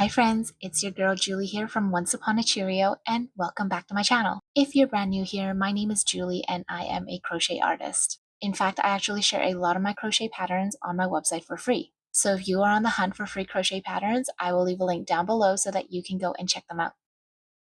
Hi friends, it's your girl Julie here from Once Upon a Cheerio and welcome back to my channel. If you're brand new here, my name is Julie and I am a crochet artist. In fact, I actually share a lot of my crochet patterns on my website for free. So if you are on the hunt for free crochet patterns, I will leave a link down below so that you can go and check them out.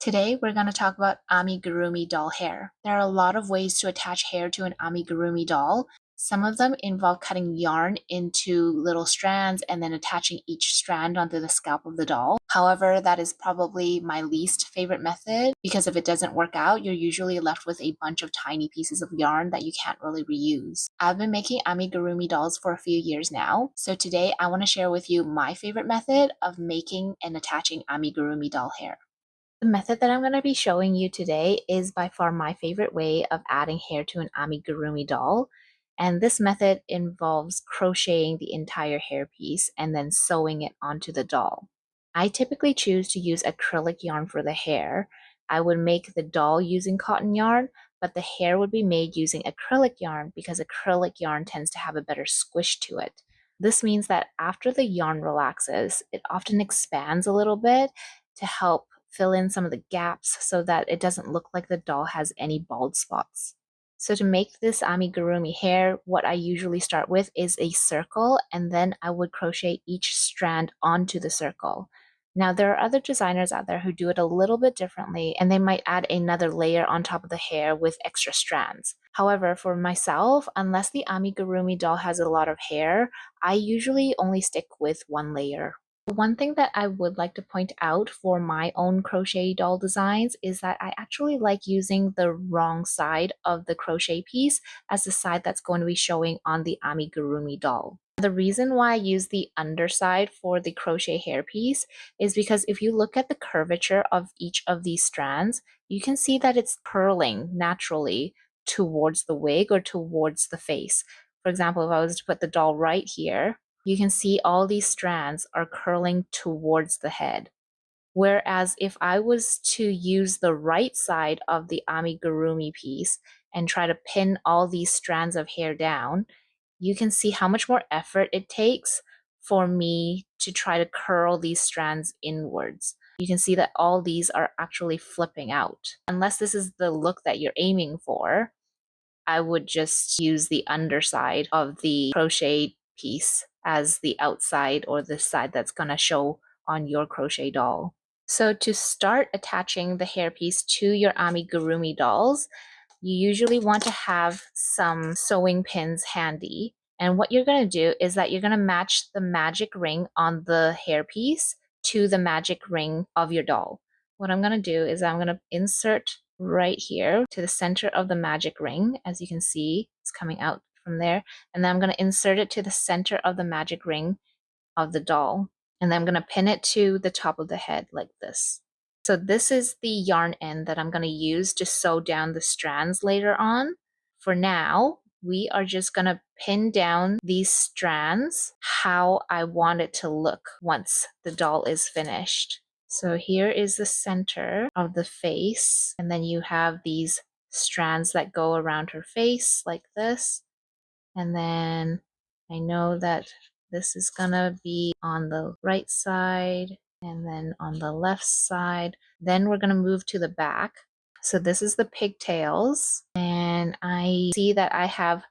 Today, we're going to talk about amigurumi doll hair. There are a lot of ways to attach hair to an amigurumi doll. Some of them involve cutting yarn into little strands and then attaching each strand onto the scalp of the doll. However, that is probably my least favorite method because if it doesn't work out, you're usually left with a bunch of tiny pieces of yarn that you can't really reuse. I've been making amigurumi dolls for a few years now, so today I want to share with you my favorite method of making and attaching amigurumi doll hair. The method that I'm going to be showing you today is by far my favorite way of adding hair to an amigurumi doll. And this method involves crocheting the entire hairpiece and then sewing it onto the doll. I typically choose to use acrylic yarn for the hair. I would make the doll using cotton yarn, but the hair would be made using acrylic yarn because acrylic yarn tends to have a better squish to it. This means that after the yarn relaxes, it often expands a little bit to help fill in some of the gaps so that it doesn't look like the doll has any bald spots. So to make this amigurumi hair, what I usually start with is a circle, and then I would crochet each strand onto the circle. Now there are other designers out there who do it a little bit differently, and they might add another layer on top of the hair with extra strands. However, for myself, unless the amigurumi doll has a lot of hair, I usually only stick with one layer. One thing that I would like to point out for my own crochet doll designs is that I actually like using the wrong side of the crochet piece as the side that's going to be showing on the amigurumi doll. The reason why I use the underside for the crochet hairpiece is because if you look at the curvature of each of these strands, you can see that it's curling naturally towards the wig or towards the face. For example, if I was to put the doll right here, you can see all these strands are curling towards the head. Whereas if I was to use the right side of the amigurumi piece and try to pin all these strands of hair down, you can see how much more effort it takes for me to try to curl these strands inwards. You can see that all these are actually flipping out. Unless this is the look that you're aiming for, I would just use the underside of the crochet piece as the outside or the side that's going to show on your crochet doll. So to start attaching the hairpiece to your amigurumi dolls, you usually want to have some sewing pins handy. And what you're going to do is that you're going to match the magic ring on the hairpiece to the magic ring of your doll. What I'm going to do is I'm going to insert right here to the center of the magic ring. As you can see, it's coming out from there. And then I'm going to insert it to the center of the magic ring of the doll. And then I'm going to pin it to the top of the head like this. So this is the yarn end that I'm going to use to sew down the strands later on. For now, we are just going to pin down these strands how I want it to look once the doll is finished. So here is the center of the face, and then you have these strands that go around her face like this. And then I know that this is gonna be on the right side and then on the left side. Then we're gonna move to the back. So this is the pigtails, and I see that I have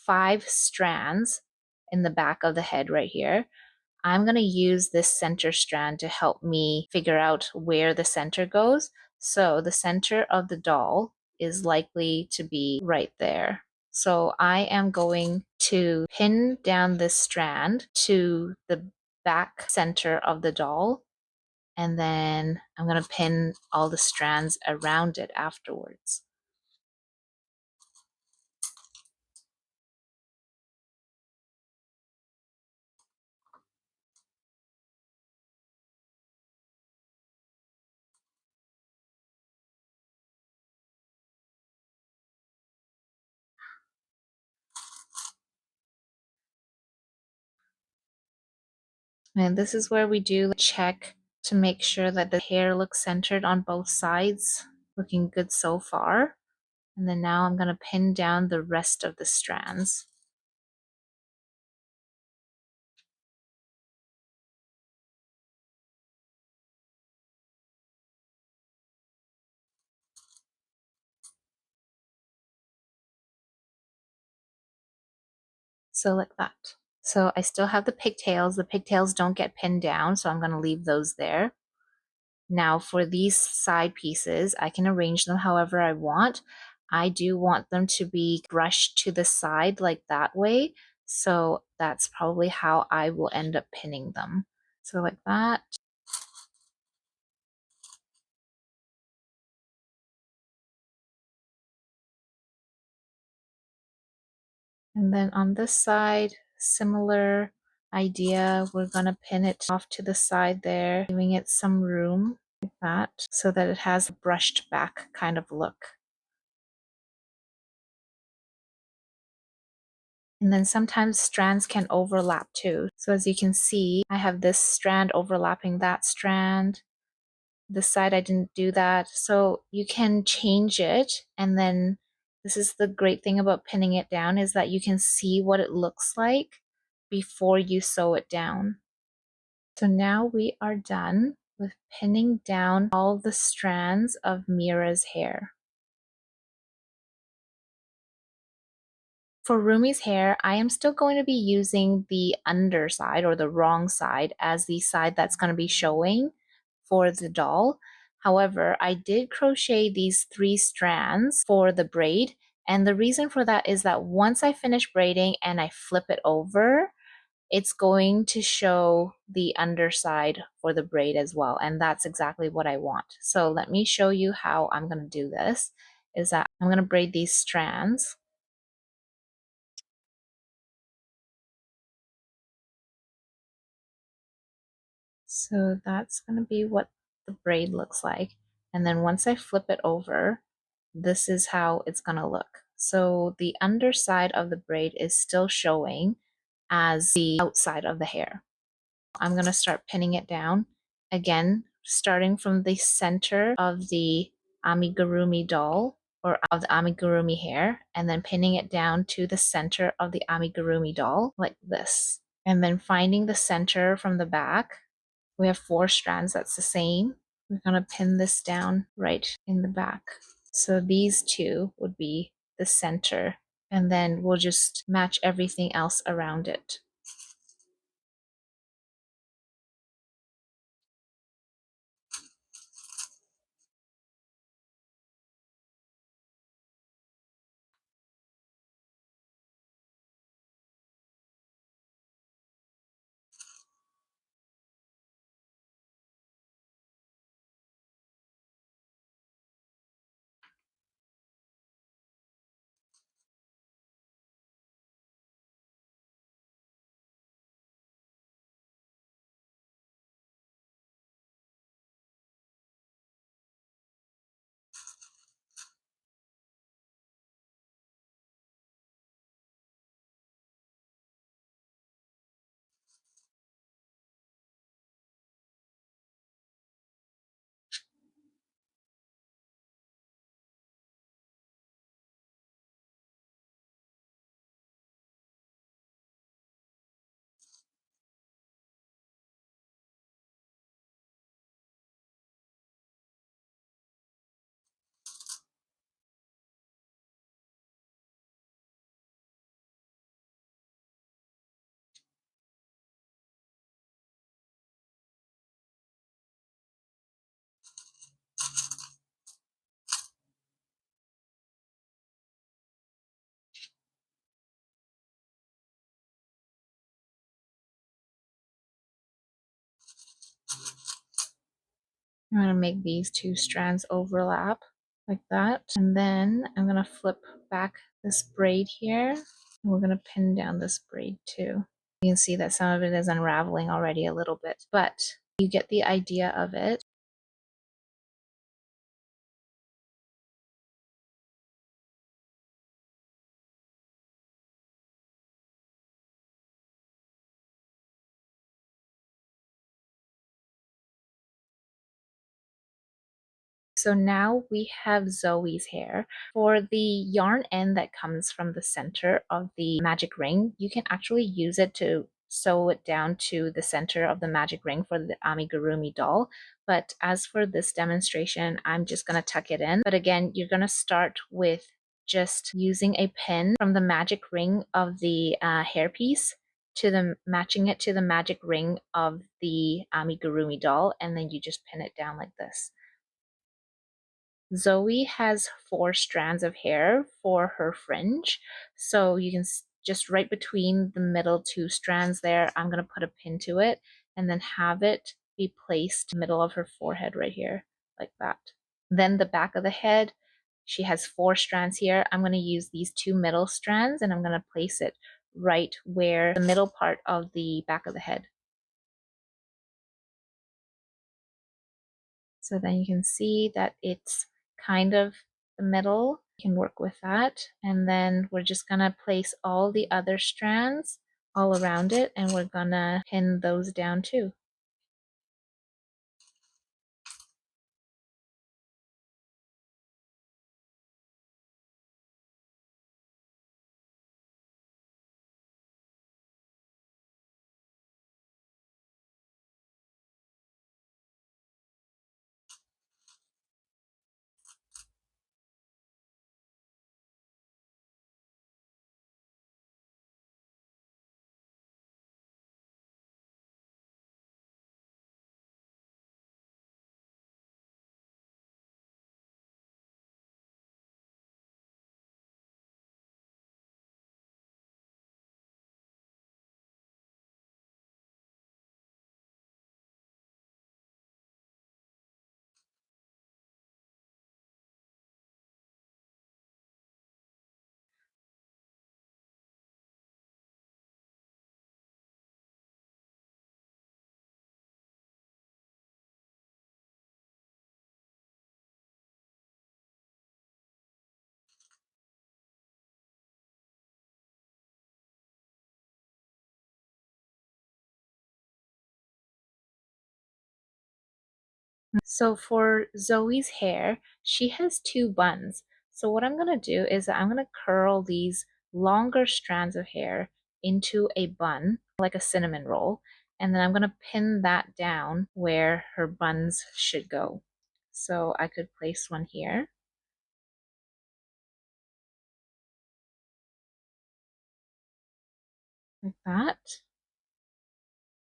5 strands in the back of the head right here. I'm going to use this center strand to help me figure out where the center goes. So the center of the doll is likely to be right there. So I am going to pin down this strand to the back center of the doll, and then I'm going to pin all the strands around it afterwards. And this is where we do check to make sure that the hair looks centered on both sides. Looking good so far. And then now I'm going to pin down the rest of the strands. So like that. So I still have the pigtails. The pigtails don't get pinned down, so I'm going to leave those there. Now for these side pieces, I can arrange them however I want. I do want them to be brushed to the side like that way. So that's probably how I will end up pinning them. So like that. And then on this side, similar idea. We're going to pin it off to the side there, giving it some room like that so that it has a brushed back kind of look. And then sometimes strands can overlap too. So as you can see, I have this strand overlapping that strand. This side I didn't do that. So you can change it, and then this is the great thing about pinning it down, is that you can see what it looks like before you sew it down. So now we are done with pinning down all the strands of Mira's hair. For Rumi's hair, I am still going to be using the underside or the wrong side as the side that's going to be showing for the doll. However, I did crochet these 3 strands for the braid, and the reason for that is that once I finish braiding and I flip it over, it's going to show the underside for the braid as well, and that's exactly what I want. So let me show you how I'm going to do this. Is that I'm going to braid these strands. So that's going to be what the braid looks like. And then once I flip it over, this is how it's going to look. So the underside of the braid is still showing as the outside of the hair. I'm going to start pinning it down. Again, starting from the center of the amigurumi doll or of the amigurumi hair, and then pinning it down to the center of the amigurumi doll like this. And then finding the center from the back. We have 4 strands, that's the same. We're going to pin this down right in the back. So these 2 would be the center, and then we'll just match everything else around it. I'm going to make these 2 strands overlap like that. And then I'm going to flip back this braid here. And we're going to pin down this braid too. You can see that some of it is unraveling already a little bit, but you get the idea of it. So now we have Zoe's hair. For the yarn end that comes from the center of the magic ring, you can actually use it to sew it down to the center of the magic ring for the amigurumi doll. But as for this demonstration, I'm just going to tuck it in. But again, you're going to start with just using a pin from the magic ring of the hairpiece to matching it to the magic ring of the Amigurumi doll, and then you just pin it down like this. Zoe has 4 strands of hair for her fringe, so you can just right between the middle 2 strands there, I'm going to put a pin to it and then have it be placed in the middle of her forehead right here, like that. Then the back of the head, she has 4 strands here. I'm going to use these 2 middle strands and I'm going to place it right where the middle part of the back of the head. So then you can see that it's kind of the middle. You can work with that. And then we're just going to place all the other strands all around it, and we're going to pin those down too. So for Zoe's hair, she has 2 buns. So what I'm going to do is I'm going to curl these longer strands of hair into a bun, like a cinnamon roll, and then I'm going to pin that down where her buns should go. So I could place one here, like that.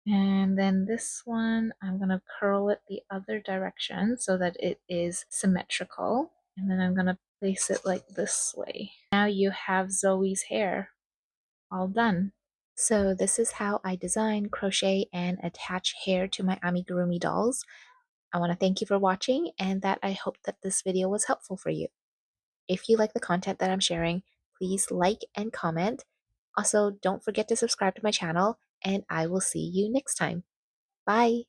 And then this one, I'm going to curl it the other direction so that it is symmetrical. And then I'm going to place it like this way. Now you have Zoe's hair all done. So this is how I design, crochet, and attach hair to my amigurumi dolls. I want to thank you for watching, and that I hope that this video was helpful for you. If you like the content that I'm sharing, please like and comment. Also, don't forget to subscribe to my channel, and I will see you next time. Bye!